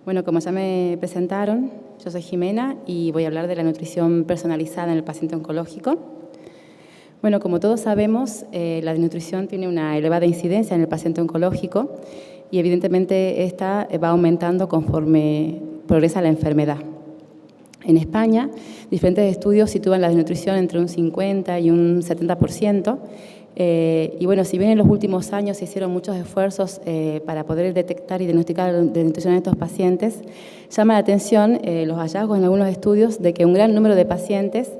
Bueno, como ya me presentaron, yo soy Jimena y voy a hablar de la nutrición personalizada en el paciente oncológico. Bueno, como todos sabemos, la desnutrición tiene una elevada incidencia en el paciente oncológico y evidentemente esta va aumentando conforme progresa la enfermedad. En España, diferentes estudios sitúan la desnutrición entre un 50 y un 70%. Y bueno, si bien en los últimos años se hicieron muchos esfuerzos para poder detectar y diagnosticar la desnutrición en estos pacientes, llama la atención los hallazgos en algunos estudios de que un gran número de pacientes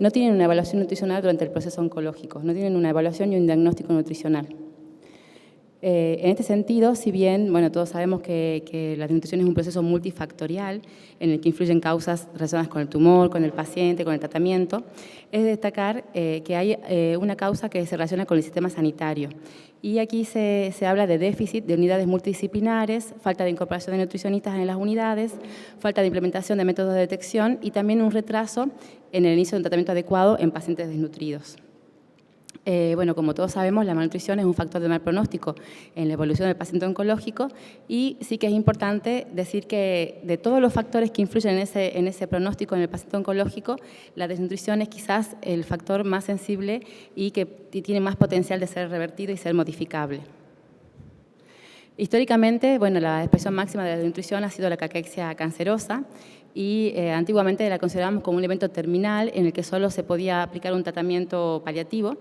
no tienen una evaluación nutricional durante el proceso oncológico, no tienen una evaluación y un diagnóstico nutricional. En este sentido, si bien, bueno, todos sabemos que la desnutrición es un proceso multifactorial en el que influyen causas relacionadas con el tumor, con el paciente, con el tratamiento, es de destacar que hay una causa que se relaciona con el sistema sanitario. Y aquí se habla de déficit de unidades multidisciplinares, falta de incorporación de nutricionistas en las unidades, falta de implementación de métodos de detección y también un retraso en el inicio de un tratamiento adecuado en pacientes desnutridos. Bueno, como todos sabemos, la malnutrición es un factor de mal pronóstico en la evolución del paciente oncológico y sí que es importante decir que de todos los factores que influyen en ese pronóstico en el paciente oncológico, la desnutrición es quizás el factor más sensible y que tiene más potencial de ser revertido y ser modificable. Históricamente, bueno, la expresión máxima de la desnutrición ha sido la caquexia cancerosa y antiguamente la considerábamos como un evento terminal en el que solo se podía aplicar un tratamiento paliativo,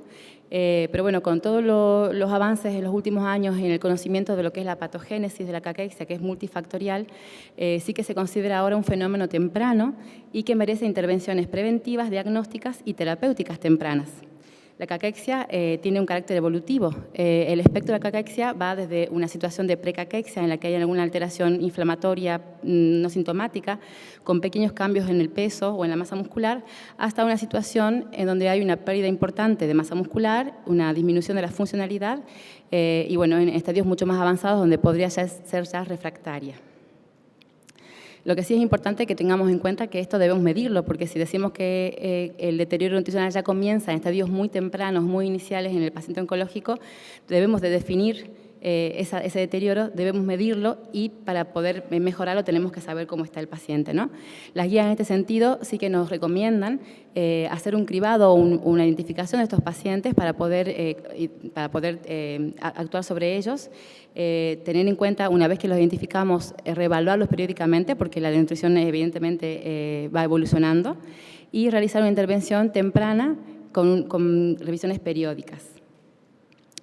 pero bueno, con todos los avances en los últimos años en el conocimiento de lo que es la patogénesis de la caquexia, que es multifactorial, sí que se considera ahora un fenómeno temprano y que merece intervenciones preventivas, diagnósticas y terapéuticas tempranas. La caquexia tiene un carácter evolutivo. El espectro de la caquexia va desde una situación de precaquexia en la que hay alguna alteración inflamatoria no sintomática, con pequeños cambios en el peso o en la masa muscular, hasta una situación en donde hay una pérdida importante de masa muscular, una disminución de la funcionalidad y bueno, en estadios mucho más avanzados donde podría ser ya refractaria. Lo que sí es importante que tengamos en cuenta que esto debemos medirlo, porque si decimos que el deterioro nutricional ya comienza en estadios muy tempranos, muy iniciales en el paciente oncológico, debemos de definir ese deterioro, debemos medirlo y para poder mejorarlo tenemos que saber cómo está el paciente, ¿no? Las guías en este sentido sí que nos recomiendan hacer un cribado o una identificación de estos pacientes para poder actuar sobre ellos, tener en cuenta, una vez que los identificamos, reevaluarlos periódicamente, porque la nutrición evidentemente va evolucionando, y realizar una intervención temprana con revisiones periódicas.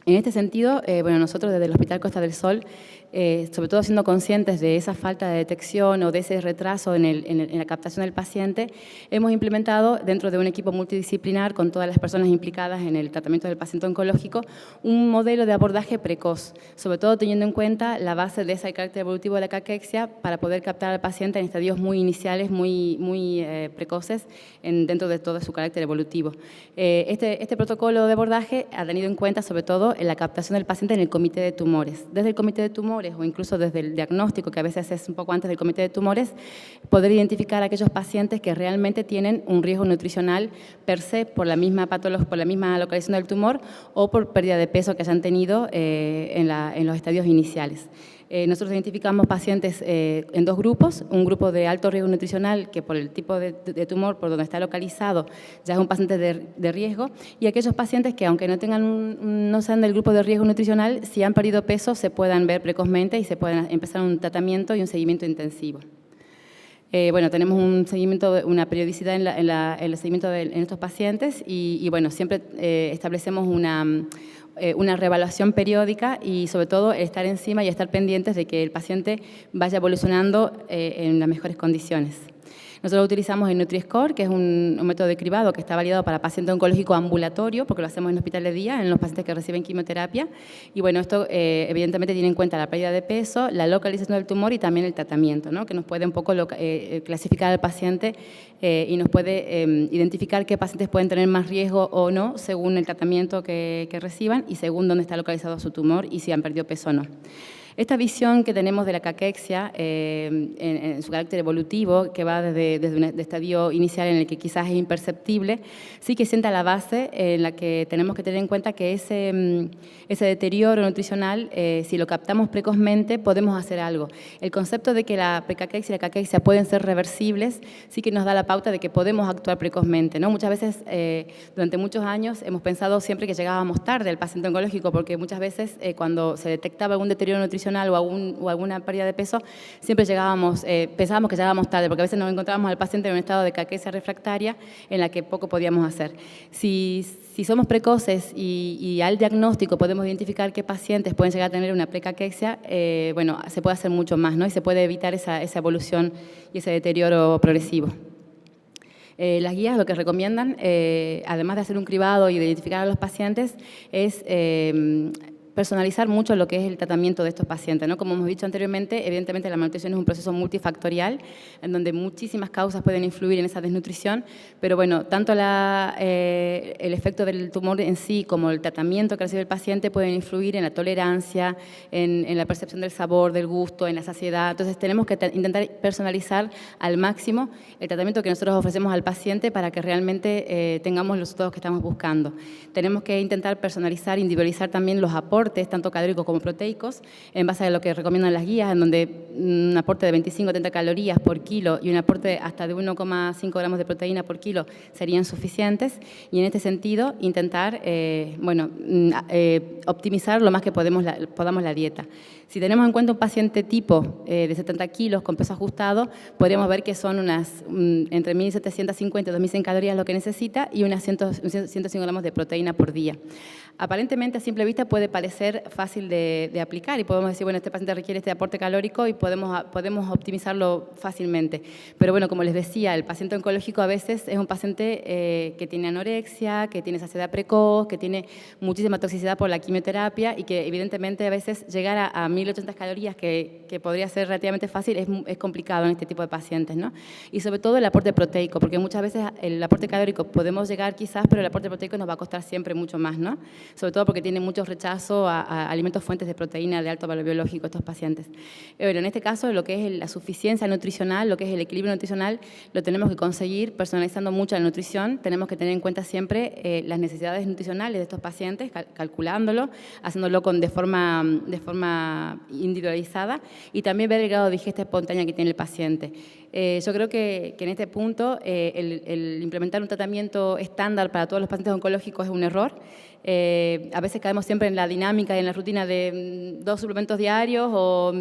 En este sentido, bueno, nosotros desde el Hospital Costa del Sol, sobre todo siendo conscientes de esa falta de detección o de ese retraso en la captación del paciente, hemos implementado dentro de un equipo multidisciplinar con todas las personas implicadas en el tratamiento del paciente oncológico un modelo de abordaje precoz, sobre todo teniendo en cuenta la base de ese carácter evolutivo de la caquexia para poder captar al paciente en estadios muy iniciales, muy precoces dentro de todo su carácter evolutivo. Este protocolo de abordaje ha tenido en cuenta sobre todo en la captación del paciente en el comité de tumores. Desde el comité de tumores o incluso desde el diagnóstico, que a veces es un poco antes del comité de tumores, poder identificar a aquellos pacientes que realmente tienen un riesgo nutricional per se por la misma localización del tumor o por pérdida de peso que hayan tenido en los estadios iniciales. Nosotros identificamos pacientes en dos grupos, un grupo de alto riesgo nutricional que por el tipo de tumor por donde está localizado ya es un paciente de riesgo, y aquellos pacientes que aunque no sean del grupo de riesgo nutricional, si han perdido peso se puedan ver precozmente y se puedan empezar un tratamiento y un seguimiento intensivo. Bueno, tenemos un seguimiento, una periodicidad en el seguimiento en estos pacientes y bueno, siempre establecemos una reevaluación periódica y sobre todo estar encima y estar pendientes de que el paciente vaya evolucionando en las mejores condiciones. Nosotros utilizamos el Nutri-Score, que es un método de cribado que está validado para paciente oncológico ambulatorio, porque lo hacemos en hospital de día, en los pacientes que reciben quimioterapia. Y bueno, esto evidentemente tiene en cuenta la pérdida de peso, la localización del tumor y también el tratamiento, ¿no? Que nos puede un poco clasificar al paciente y nos puede identificar qué pacientes pueden tener más riesgo o no, según el tratamiento que reciban y según dónde está localizado su tumor y si han perdido peso o no. Esta visión que tenemos de la caquexia en su carácter evolutivo, que va desde un estadio inicial en el que quizás es imperceptible, sí que sienta la base en la que tenemos que tener en cuenta que ese deterioro nutricional, si lo captamos precozmente, podemos hacer algo. El concepto de que la precaquexia y la caquexia pueden ser reversibles sí que nos da la pauta de que podemos actuar precozmente, ¿no? Muchas veces, durante muchos años, hemos pensado siempre que llegábamos tarde al paciente oncológico, porque muchas veces cuando se detectaba algún deterioro nutricional o alguna pérdida de peso, siempre pensábamos que llegábamos tarde, porque a veces nos encontrábamos al paciente en un estado de caquexia refractaria en la que poco podíamos hacer. Si somos precoces y al diagnóstico podemos identificar qué pacientes pueden llegar a tener una precaquexia, bueno, se puede hacer mucho más, ¿no? Y se puede evitar esa evolución y ese deterioro progresivo. Las guías lo que recomiendan, además de hacer un cribado y de identificar a los pacientes, es personalizar mucho lo que es el tratamiento de estos pacientes, ¿no? Como hemos dicho anteriormente, evidentemente la malnutrición es un proceso multifactorial en donde muchísimas causas pueden influir en esa desnutrición, pero bueno, tanto el efecto del tumor en sí como el tratamiento que recibe el paciente pueden influir en la tolerancia, en la percepción del sabor, del gusto, en la saciedad. Entonces tenemos que intentar personalizar al máximo el tratamiento que nosotros ofrecemos al paciente para que realmente tengamos los resultados que estamos buscando. Tenemos que intentar personalizar, individualizar también los aportes, tanto calóricos como proteicos, en base a lo que recomiendan las guías, en donde un aporte de 25 a 30 calorías por kilo y un aporte hasta de 1,5 gramos de proteína por kilo serían suficientes. Y en este sentido, intentar optimizar lo más que podamos la dieta. Si tenemos en cuenta un paciente tipo de 70 kilos con peso ajustado, podríamos ver que son entre 1.750 y 2.100 calorías lo que necesita y unas 105 gramos de proteína por día. Aparentemente, a simple vista, puede parecer fácil de aplicar y podemos decir, bueno, este paciente requiere este aporte calórico y podemos optimizarlo fácilmente. Pero bueno, como les decía, el paciente oncológico a veces es un paciente que tiene anorexia, que tiene saciedad precoz, que tiene muchísima toxicidad por la quimioterapia y que evidentemente a veces llegar a 1.080 calorías, que podría ser relativamente fácil, es complicado en este tipo de pacientes, ¿no? Y sobre todo el aporte proteico, porque muchas veces el aporte calórico podemos llegar quizás, pero el aporte proteico nos va a costar siempre mucho más, ¿no? Sobre todo porque tienen mucho rechazo a alimentos fuentes de proteína de alto valor biológico estos pacientes. Pero en este caso, lo que es la suficiencia nutricional, lo que es el equilibrio nutricional, lo tenemos que conseguir personalizando mucho la nutrición. Tenemos que tener en cuenta siempre las necesidades nutricionales de estos pacientes, calculándolo, haciéndolo de forma individualizada y también ver el grado de digesta espontánea que tiene el paciente. Yo creo que en este punto el implementar un tratamiento estándar para todos los pacientes oncológicos es un error. A veces caemos siempre en la dinámica y en la rutina de 2 suplementos diarios o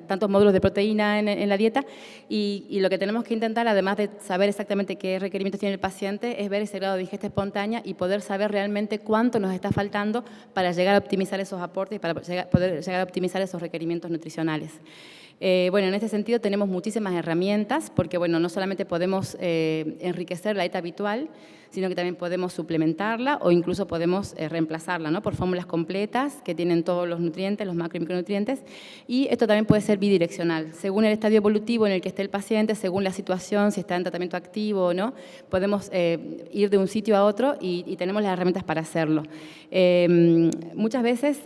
tantos módulos de proteína en la dieta y lo que tenemos que intentar, además de saber exactamente qué requerimientos tiene el paciente, es ver ese grado de digesta espontánea y poder saber realmente cuánto nos está faltando para llegar a optimizar esos aportes y para poder llegar a optimizar esos requerimientos nutricionales. Bueno, en este sentido tenemos muchísimas herramientas porque, bueno, no solamente podemos enriquecer la dieta habitual, sino que también podemos suplementarla o incluso podemos reemplazarla, ¿no? Por fórmulas completas que tienen todos los nutrientes, los macro y micronutrientes, y esto también puede ser bidireccional. Según el estadio evolutivo en el que esté el paciente, según la situación, si está en tratamiento activo o no, podemos ir de un sitio a otro y tenemos las herramientas para hacerlo. Muchas veces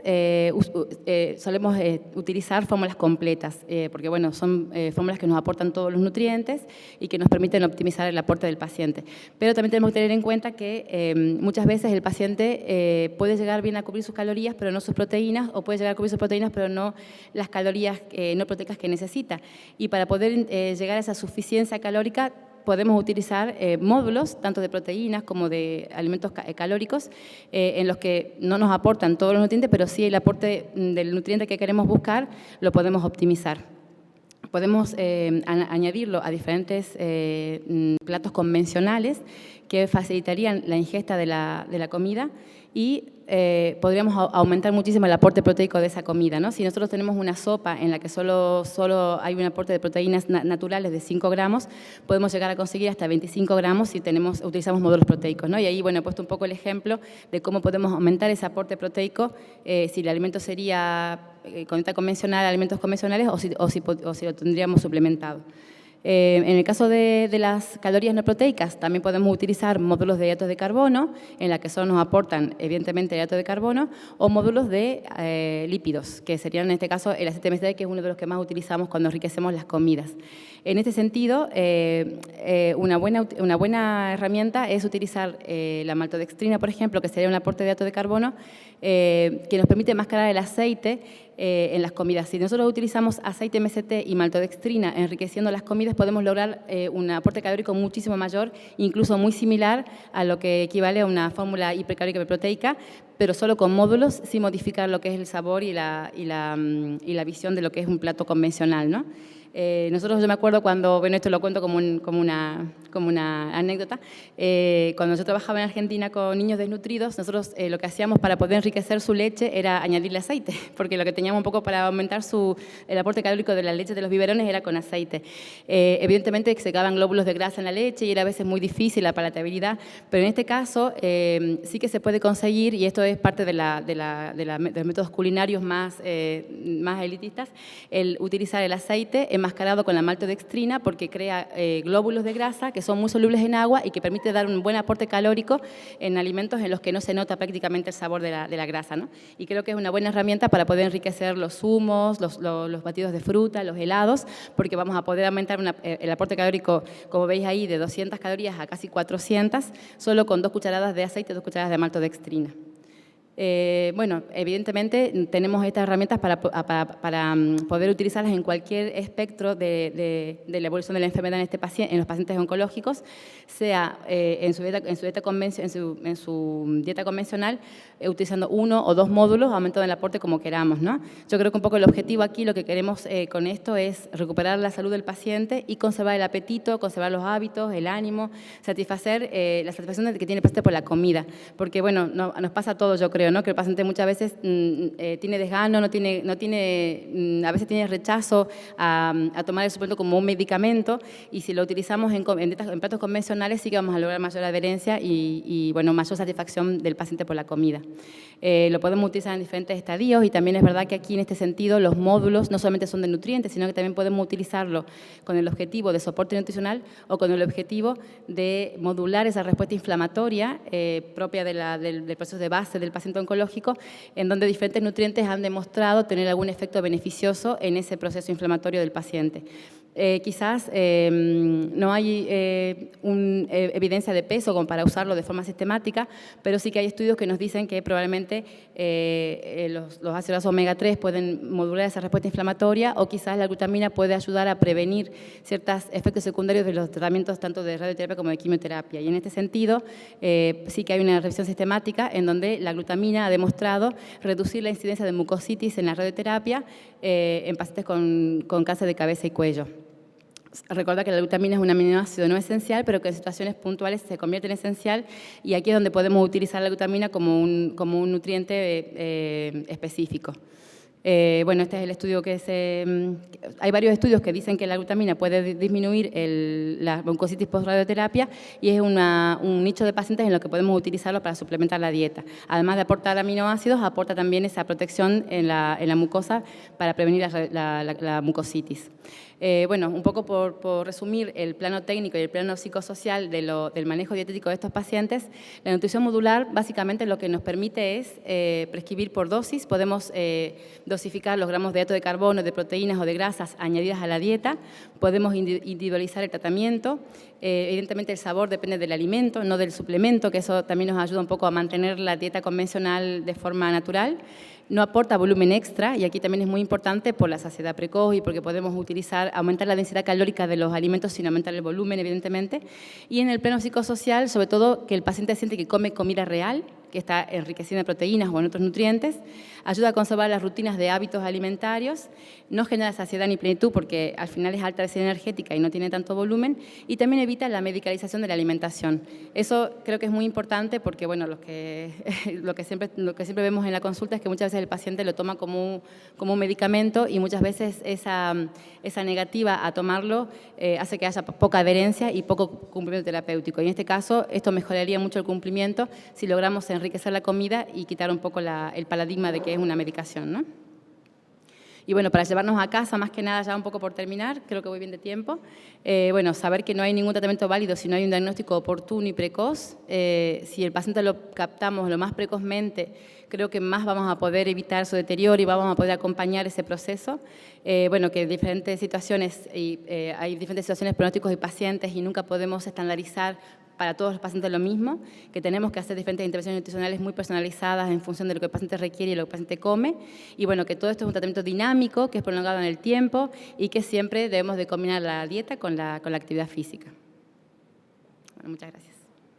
solemos utilizar fórmulas completas, porque bueno, son fórmulas que nos aportan todos los nutrientes y que nos permiten optimizar el aporte del paciente. Pero también tenemos que tener en cuenta que muchas veces el paciente puede llegar bien a cubrir sus calorías, pero no sus proteínas, o puede llegar a cubrir sus proteínas, pero no las calorías no proteicas que necesita. Y para poder llegar a esa suficiencia calórica, podemos utilizar módulos, tanto de proteínas como de alimentos calóricos, en los que no nos aportan todos los nutrientes, pero sí el aporte del nutriente que queremos buscar lo podemos optimizar. Podemos añadirlo a diferentes platos convencionales que facilitarían la ingesta de la comida y podríamos aumentar muchísimo el aporte proteico de esa comida, ¿no? Si nosotros tenemos una sopa en la que solo hay un aporte de proteínas naturales de 5 gramos, podemos llegar a conseguir hasta 25 gramos si utilizamos módulos proteicos, ¿no? Y ahí, bueno, he puesto un poco el ejemplo de cómo podemos aumentar ese aporte proteico si el alimento sería con dieta convencional, alimentos convencionales, o si lo tendríamos suplementado. En el caso de las calorías no proteicas, también podemos utilizar módulos de hidratos de carbono, en la que solo nos aportan, evidentemente, hidratos de carbono, o módulos de lípidos, que serían en este caso el aceite MSD, que es uno de los que más utilizamos cuando enriquecemos las comidas. En este sentido, una buena herramienta es utilizar la maltodextrina, por ejemplo, que sería un aporte de hidrato de carbono, que nos permite mascarar el aceite en las comidas. Si nosotros utilizamos aceite MST y maltodextrina enriqueciendo las comidas, podemos lograr un aporte calórico muchísimo mayor, incluso muy similar a lo que equivale a una fórmula hipercalórica hiperproteica, pero solo con módulos, sin modificar lo que es el sabor y la visión de lo que es un plato convencional, ¿no? Yo me acuerdo cuando, bueno, esto lo cuento como una anécdota, cuando yo trabajaba en Argentina con niños desnutridos, nosotros lo que hacíamos para poder enriquecer su leche era añadirle aceite, porque lo que teníamos un poco para aumentar el aporte calórico de la leche de los biberones era con aceite. Evidentemente se quedaban glóbulos de grasa en la leche y era a veces muy difícil la palatabilidad, pero en este caso sí que se puede conseguir, y esto es parte de los métodos culinarios más elitistas, el utilizar el aceite enmascarado con la maltodextrina, porque crea glóbulos de grasa que son muy solubles en agua y que permite dar un buen aporte calórico en alimentos en los que no se nota prácticamente el sabor de la grasa, ¿no? Y creo que es una buena herramienta para poder enriquecer los zumos, los batidos de fruta, los helados, porque vamos a poder aumentar el aporte calórico, como veis ahí, de 200 calorías a casi 400, solo con 2 cucharadas de aceite y 2 cucharadas de maltodextrina. Bueno, evidentemente tenemos estas herramientas para poder utilizarlas en cualquier espectro de la evolución de la enfermedad en los pacientes oncológicos, sea en su dieta convencional, utilizando 1 o 2 módulos, aumentando el aporte como queramos, ¿no? Yo creo que un poco el objetivo aquí, lo que queremos con esto es recuperar la salud del paciente y conservar el apetito, conservar los hábitos, el ánimo, satisfacer la satisfacción que tiene el paciente por la comida, porque bueno, nos pasa a todos, yo creo, ¿no? Que el paciente muchas veces tiene desgano, a veces tiene rechazo a tomar el suplemento como un medicamento, y si lo utilizamos en platos convencionales sí que vamos a lograr mayor adherencia y bueno, mayor satisfacción del paciente por la comida. Lo podemos utilizar en diferentes estadios, y también es verdad que aquí en este sentido los módulos no solamente son de nutrientes, sino que también podemos utilizarlo con el objetivo de soporte nutricional o con el objetivo de modular esa respuesta inflamatoria propia del proceso de base del paciente oncológico, en donde diferentes nutrientes han demostrado tener algún efecto beneficioso en ese proceso inflamatorio del paciente. Quizás no hay evidencia de peso como para usarlo de forma sistemática, pero sí que hay estudios que nos dicen que probablemente los ácidos grasos omega 3 pueden modular esa respuesta inflamatoria, o quizás la glutamina puede ayudar a prevenir ciertos efectos secundarios de los tratamientos tanto de radioterapia como de quimioterapia. Y en este sentido sí que hay una revisión sistemática en donde la glutamina ha demostrado reducir la incidencia de mucositis en la radioterapia en pacientes con cáncer de cabeza y cuello. Recuerda que la glutamina es un aminoácido no esencial, pero que en situaciones puntuales se convierte en esencial, y aquí es donde podemos utilizar la glutamina como un nutriente específico. Bueno, este es el estudio hay varios estudios que dicen que la glutamina puede disminuir la mucositis post-radioterapia, y es un nicho de pacientes en los que podemos utilizarlo para suplementar la dieta. Además de aportar aminoácidos, aporta también esa protección en la mucosa para prevenir la mucositis. Bueno, un poco por resumir el plano técnico y el plano psicosocial del manejo dietético de estos pacientes, la nutrición modular básicamente lo que nos permite es prescribir por dosis. Podemos dosificar los gramos de hidrato de carbono, de proteínas o de grasas añadidas a la dieta. Podemos individualizar el tratamiento. Evidentemente el sabor depende del alimento, no del suplemento, que eso también nos ayuda un poco a mantener la dieta convencional de forma natural. No aporta volumen extra, y aquí también es muy importante por la saciedad precoz y porque podemos aumentar la densidad calórica de los alimentos sin aumentar el volumen, evidentemente. Y en el plano psicosocial, sobre todo, que el paciente siente que come comida real, que está enriquecida en proteínas o en otros nutrientes, ayuda a conservar las rutinas de hábitos alimentarios, no genera saciedad ni plenitud porque al final es alta densidad energética y no tiene tanto volumen, y también evita la medicalización de la alimentación. Eso creo que es muy importante porque, bueno, lo que siempre vemos en la consulta es que muchas veces el paciente lo toma como un medicamento, y muchas veces esa negativa a tomarlo hace que haya poca adherencia y poco cumplimiento terapéutico. Y en este caso, esto mejoraría mucho el cumplimiento si logramos enriquecer la comida y quitar un poco el paradigma de que es una medicación, ¿no? Y bueno, para llevarnos a casa, más que nada, ya un poco por terminar, creo que voy bien de tiempo, bueno, saber que no hay ningún tratamiento válido si no hay un diagnóstico oportuno y precoz. Si el paciente lo captamos lo más precozmente, creo que más vamos a poder evitar su deterioro y vamos a poder acompañar ese proceso. Bueno, que diferentes situaciones, hay diferentes situaciones, pronósticos y pacientes y nunca podemos estandarizar para todos los pacientes lo mismo, que tenemos que hacer diferentes intervenciones nutricionales muy personalizadas en función de lo que el paciente requiere y lo que el paciente come. Y bueno, que todo esto es un tratamiento dinámico, que es prolongado en el tiempo y que siempre debemos de combinar la dieta con la actividad física. Bueno, muchas gracias.